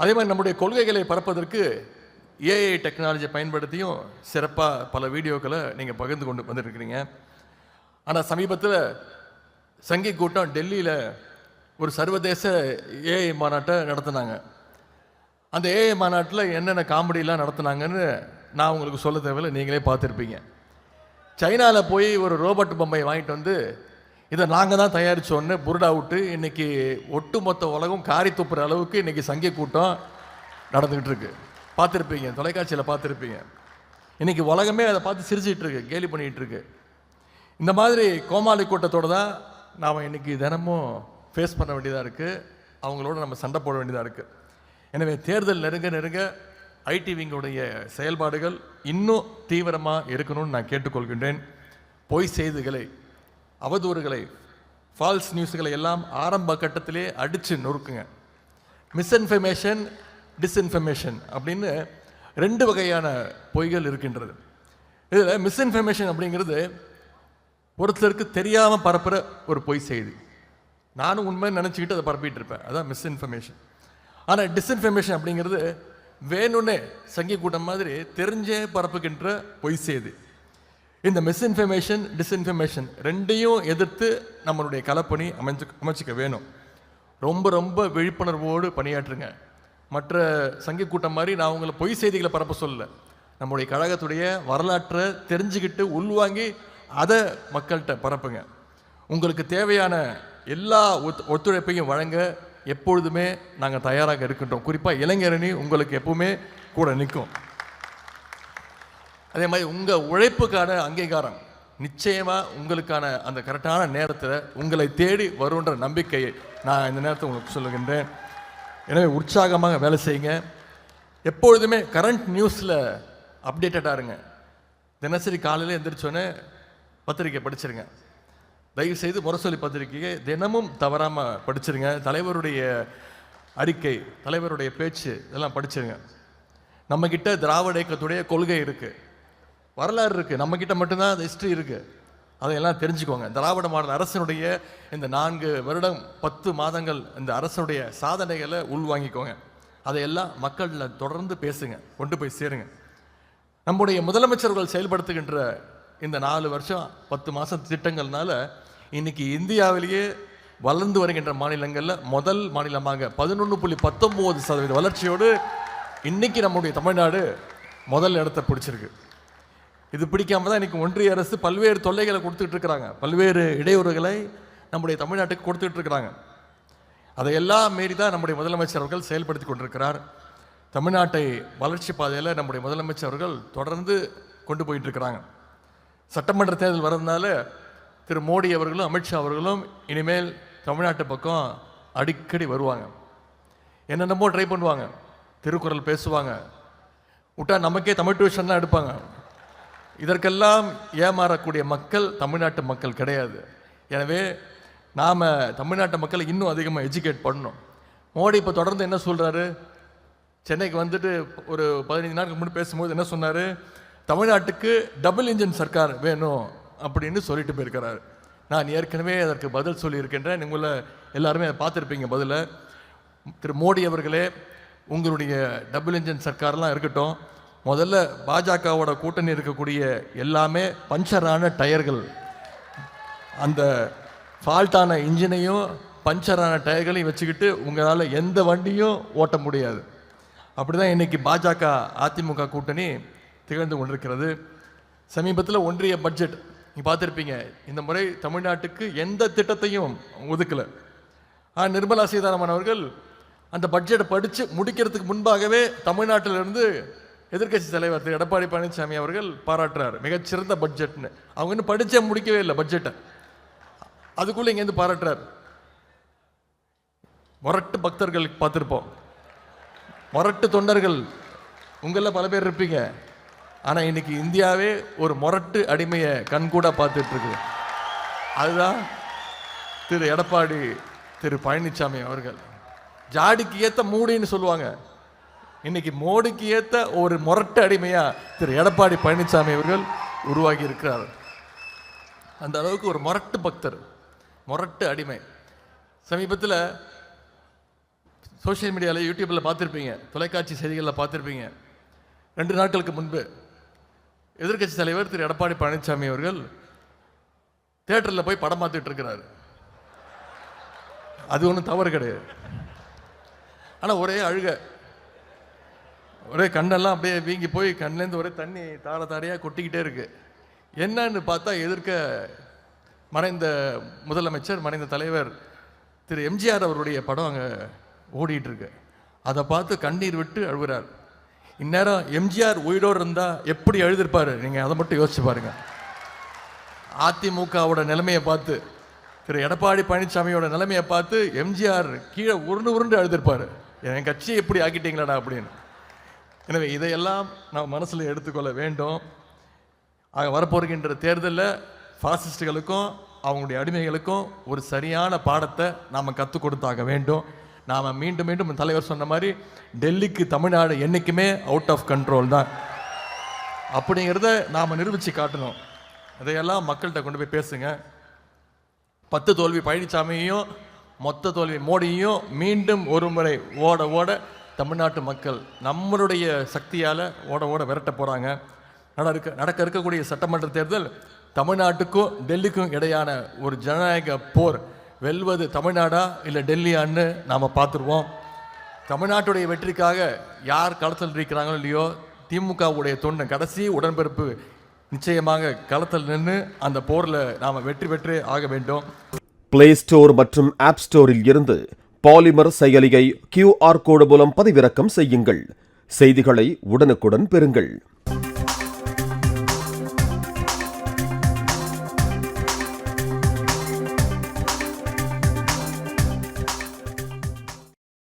அதே மாதிரி நம்முடைய கொள்கைகளை பரப்பதற்கு ஏஐ டெக்னாலஜியை பயன்படுத்தியும் சிறப்பாக பல வீடியோக்களை நீங்கள் பகிர்ந்து கொண்டு வந்துருக்கிறீங்க. ஆனால் சமீபத்தில் சங்கி கூட்டம் டெல்லியில் ஒரு சர்வதேச ஏஐ மாநாட்டை நடத்தினாங்க. அந்த ஏஐ மாநாட்டில் என்னென்ன காமெடியெலாம் நடத்துனாங்கன்னு நான் உங்களுக்கு சொல்ல தேவையில்லை, நீங்களே பார்த்துருப்பீங்க. சைனாவில் போய் ஒரு ரோபோட் பொம்மையை வாங்கிட்டு வந்து இதை நாங்கள் தான் தயாரித்தோன்னு புருடா விட்டு இன்றைக்கி ஒட்டுமொத்த உலகம் காரி துப்புற அளவுக்கு இன்றைக்கி சங்கி கூட்டம் நடந்துக்கிட்டு இருக்கு. பார்த்துருப்பீங்க, தொலைக்காட்சியில் பார்த்துருப்பீங்க. இன்றைக்கி உலகமே அதை பார்த்து சிரிச்சிட்டு இருக்கு, கேலி பண்ணிகிட்டு இருக்கு. இந்த மாதிரி கோமாளி கூட்டத்தோடு தான் நாம் இன்றைக்கி தினமும் ஃபேஸ் பண்ண வேண்டியதாக இருக்குது, அவங்களோட நம்ம சண்டை போட வேண்டியதாக இருக்குது. எனவே தேர்தல் நெருங்க நெருங்க ஐடிவிங்களுடைய செயல்பாடுகள் இன்னும் தீவிரமாக இருக்கணும்னு நான் கேட்டுக்கொள்கின்றேன். பொய் செய்திகளை, அவதூறுகளை, ஃபால்ஸ் நியூஸ்களை எல்லாம் ஆரம்ப கட்டத்திலே அடித்து நொறுக்குங்க. மிஸ்இன்ஃபர்மேஷன், டிஸ்இன்ஃபர்மேஷன் அப்படின்னு 2 வகையான பொய்கள் இருக்கின்றது. இதில் மிஸ்இன்ஃபர்மேஷன் அப்படிங்கிறது ஒருத்தருக்கு தெரியாமல் பரப்புகிற ஒரு பொய் செய்தி. நானும் உண்மை நினச்சிக்கிட்டு அதை பரப்பிட்டு இருப்பேன், அதான் மிஸ்இன்ஃபர்மேஷன். ஆனால் டிஸ்இன்ஃபர்மேஷன் அப்படிங்கிறது வேணும்னே சங்கி கூட்டம் மாதிரி தெரிஞ்சே பரப்புகின்ற பொய் செய்தி. இந்த மிஸ்இன்ஃபர்மேஷன், டிஸ்இன்ஃபர்மேஷன் 2ஐயும் எதிர்த்து நம்மளுடைய களப்பணி அமைச்சிக்க வேணும். ரொம்ப ரொம்ப விழிப்புணர்வோடு பணியாற்றுங்க. மற்ற சங்கி கூட்டம் மாதிரி நான் உங்களை பொய் செய்திகளை பரப்ப சொல்லலை. நம்முடைய கழகத்துடைய வரலாற்றை தெரிஞ்சுக்கிட்டு உள்வாங்கி அதை மக்கள்கிட்ட பரப்புங்க. உங்களுக்கு தேவையான எல்லா ஒத்துழைப்பையும் வழங்க எப்பொழுதுமே நாங்கள் தயாராக இருக்கின்றோம். குறிப்பாக இளைஞரணி உங்களுக்கு எப்பவுமே கூட நிற்கும். அதே மாதிரி உங்கள் உழைப்புக்கான அங்கீகாரம் நிச்சயமாக உங்களுக்கான அந்த கரெக்டான நேரத்தில் உங்களை தேடி வருன்ற நம்பிக்கையை நான் இந்த நேரத்தில் உங்களுக்கு சொல்லுகின்றேன். எனவே உற்சாகமாக வேலை செய்யுங்க. எப்பொழுதுமே கரண்ட் நியூஸில் அப்டேட்டடாக இருங்க. தினசரி காலையில் எழுந்திரிச்சோன்னே பத்திரிக்கை படிச்சிருங்க. தயவுசெய்து முரசொலி பத்திரிகையை தினமும் தவறாமல் படிச்சிருங்க. தலைவருடைய அறிக்கை, தலைவருடைய பேச்சு இதெல்லாம் படிச்சிருங்க. நம்மக்கிட்ட திராவிட இயக்கத்துடைய கொள்கை இருக்குது, வரலாறு இருக்குது, நம்மக்கிட்ட மட்டும்தான் அந்த ஹிஸ்ட்ரி இருக்குது. அதையெல்லாம் தெரிஞ்சுக்கோங்க. திராவிட மாடல் அரசனுடைய இந்த 4 வருடம் 10 மாதங்கள் இந்த அரசனுடைய சாதனைகளை உள்வாங்கிக்கோங்க. அதையெல்லாம் மக்களில் தொடர்ந்து பேசுங்க, கொண்டு போய் சேருங்க. நம்முடைய முதலமைச்சர்கள் செயல்படுத்துகின்ற இந்த 4 வருஷம் 10 மாதம் திட்டங்கள்னால இன்னைக்கு இந்தியாவிலேயே வளர்ந்து வருகின்ற மாநிலங்களில் முதல் மாநிலமாக 11.19% வளர்ச்சியோடு இன்னைக்கு நம்முடைய தமிழ்நாடு முதல் இடத்தை பிடிச்சிருக்கு. இது பிடிக்காம தான் இன்னைக்கு ஒன்றிய அரசு பல்வேறு தொல்லைகளை கொடுத்துட்டு இருக்கிறாங்க, பல்வேறு இடையூறுகளை நம்முடைய தமிழ்நாட்டுக்கு கொடுத்துட்டு இருக்கிறாங்க. அதையெல்லாம் மீறி தான் நம்முடைய முதலமைச்சர் அவர்கள் செயல்படுத்தி கொண்டிருக்கிறார். தமிழ்நாட்டை வளர்ச்சி பாதையில் நம்முடைய முதலமைச்சர் அவர்கள் தொடர்ந்து கொண்டு போயிட்டு இருக்கிறாங்க. சட்டமன்ற தேர்தல் வர்றதுனால திரு மோடி அவர்களும் அமித்ஷா அவர்களும் இனிமேல் தமிழ்நாட்டு பக்கம் அடிக்கடி வருவாங்க. என்னென்னமோ ட்ரை பண்ணுவாங்க, திருக்குறள் பேசுவாங்க, விட்டா நமக்கே தமிழ் டியூஷன்லாம் எடுப்பாங்க. இதற்கெல்லாம் ஏமாறக்கூடிய மக்கள் தமிழ்நாட்டு மக்கள் கிடையாது. எனவே நாம் தமிழ்நாட்டு மக்களை இன்னும் அதிகமாக எஜுகேட் பண்ணணும். மோடி இப்போ தொடர்ந்து என்ன சொல்கிறாரு, சென்னைக்கு வந்துட்டு ஒரு 15 நாளுக்கு முன்னாடி பேசும்போது என்ன சொன்னார், தமிழ்நாட்டுக்கு டபுள் இன்ஜின் சர்க்கார் வேணும் அப்படின்னு சொல்லிட்டு போயிருக்கிறாரு. நான் ஏற்கனவே அதற்கு பதில் சொல்லியிருக்கின்றேன். உங்களை எல்லாருமே அதை பார்த்துருப்பீங்க பதிலை. திரு மோடி அவர்களே, உங்களுடைய டபுள் இன்ஜின் சர்க்கார்லாம் இருக்கட்டும், முதல்ல பாஜகவோட கூட்டணி இருக்கக்கூடிய எல்லாமே பஞ்சரான டயர்கள், அந்த ஃபால்ட்டான இன்ஜினையும் பஞ்சரான டயர்களையும் வச்சுக்கிட்டு உங்களால் எந்த வண்டியும் ஓட்ட முடியாது. அப்படி தான் இன்றைக்கி பாஜக அதிமுக கூட்டணி திகழ்ந்து கொண்டிருக்கிறது. சமீபத்தில் ஒன்றிய பட்ஜெட் நீங்கள் பார்த்துருப்பீங்க. இந்த முறை தமிழ்நாட்டுக்கு எந்த திட்டத்தையும் ஒதுக்கலை. ஆனால் நிர்மலா சீதாராமன் அவர்கள் அந்த பட்ஜெட்டை படித்து முடிக்கிறதுக்கு முன்பாகவே தமிழ்நாட்டிலிருந்து எதிர்க்கட்சி தலைவர் திரு எடப்பாடி பழனிசாமி அவர்கள் பாராட்டுறார், மிகச்சிறந்த பட்ஜெட்னு. அவங்க இன்னும் படித்தே முடிக்கவே இல்லை பட்ஜெட்டை, அதுக்குள்ளே இங்கேருந்து பாராட்டுறார். முரட்டு பக்தர்கள் பார்த்துருப்போம், முரட்டு தொண்டர்கள் உங்களில் பல பேர் இருப்பீங்க. ஆனால் இன்னைக்கு இந்தியாவே ஒரு முரட்டு அடிமையை கண்கூட பார்த்துட்டு இருக்கு. அதுதான் திரு எடப்பாடி திரு பழனிசாமி அவர்கள். ஜாடிக்கு ஏற்ற மூடின்னு சொல்லுவாங்க, இன்னைக்கு மோடிக்கு ஏற்ற ஒரு முரட்டு அடிமையா திரு எடப்பாடி பழனிசாமி அவர்கள் உருவாகி இருக்கிறார். அந்த அளவுக்கு ஒரு முரட்டு பக்தர், முரட்டு அடிமை. சமீபத்தில் சோஷியல் மீடியாவில் யூடியூப்பில் பார்த்துருப்பீங்க, தொலைக்காட்சி செய்திகளில் பார்த்துருப்பீங்க. 2 நாட்களுக்கு முன்பு எதிர்க்கட்சி தலைவர் திரு எடப்பாடி பழனிசாமி அவர்கள் தியேட்டரில் போய் படம் பார்த்துட்டு இருக்கிறாரு. அது ஒன்றும் தவறு கிடையாது. ஆனால் ஒரே அழுக, ஒரே கண்ணெல்லாம் அப்படியே வீங்கி போய் கண்ணிலேருந்து ஒரே தண்ணி தார தாரையாக கொட்டிக்கிட்டே இருக்கு. என்னன்னு பார்த்தா எதிர்க்க மறைந்த முதலமைச்சர், மறைந்த தலைவர் திரு எம்ஜிஆர் அவருடைய படம் அங்கே ஓடிட்டு இருக்கு. அதை பார்த்து கண்ணீர் விட்டு அழுகிறார். இந்நேரம் எம்ஜிஆர் உயிரோடு இருந்தால் எப்படி எழுதிருப்பாரு, நீங்கள் அதை மட்டும் யோசிச்சு பாருங்க. அதிமுகவோட நிலைமையை பார்த்து, திரு எடப்பாடி பழனிசாமியோட நிலைமையை பார்த்து எம்ஜிஆர் கீழே உருண்டு எழுதிருப்பாரு, என் கட்சியை எப்படி ஆக்கிட்டீங்களாடா அப்படின்னு. எனவே இதையெல்லாம் நாம் மனசில் எடுத்துக்கொள்ள வேண்டும். ஆக வரப்போகின்ற தேர்தலில் ஃபாசிஸ்டுகளுக்கும் அவங்களுடைய அடிமைகளுக்கும் ஒரு சரியான பாடத்தை நாம் கற்றுக் கொடுத்தாக வேண்டும். நாம் மீண்டும் மீண்டும் தலைவர் சொன்ன மாதிரி டெல்லிக்கு தமிழ்நாடு என்றைக்குமே அவுட் ஆஃப் கண்ட்ரோல் தான் அப்படிங்கிறத நாம் நிரூபித்து காட்டணும். அதையெல்லாம் மக்கள்கிட்ட கொண்டு போய் பேசுங்க. 10 தோல்வி பழனிசாமியையும் மொத்த தோல்வி மோடியையும் மீண்டும் ஒரு முறை ஓட தமிழ்நாட்டு மக்கள் நம்மளுடைய சக்தியால் ஓட விரட்ட போகிறாங்க. நடக்க இருக்கக்கூடிய சட்டமன்ற தேர்தல் தமிழ்நாட்டுக்கும் டெல்லிக்கும் இடையான ஒரு ஜனநாயக போர். வெல்வது தமிழ்நாடா இல்லை டெல்லியான்னு நாம் பார்த்துருவோம். தமிழ்நாட்டுடைய வெற்றிக்காக யார் களத்தில் இருக்கிறாங்களோ இல்லையோ, திமுகவுடைய தொண்டன் கடைசி உடன்பிறப்பு நிச்சயமாக களத்தில் நின்று அந்த போரில் நாம் வெற்றி பெற்றே ஆக வேண்டும். பிளே ஸ்டோர் மற்றும் ஆப் ஸ்டோரில் இருந்து பாலிமர் செயலியை QR கோடு மூலம் பதிவிறக்கம் செய்யுங்கள். செய்திகளை உடனுக்குடன் பெறுங்கள்.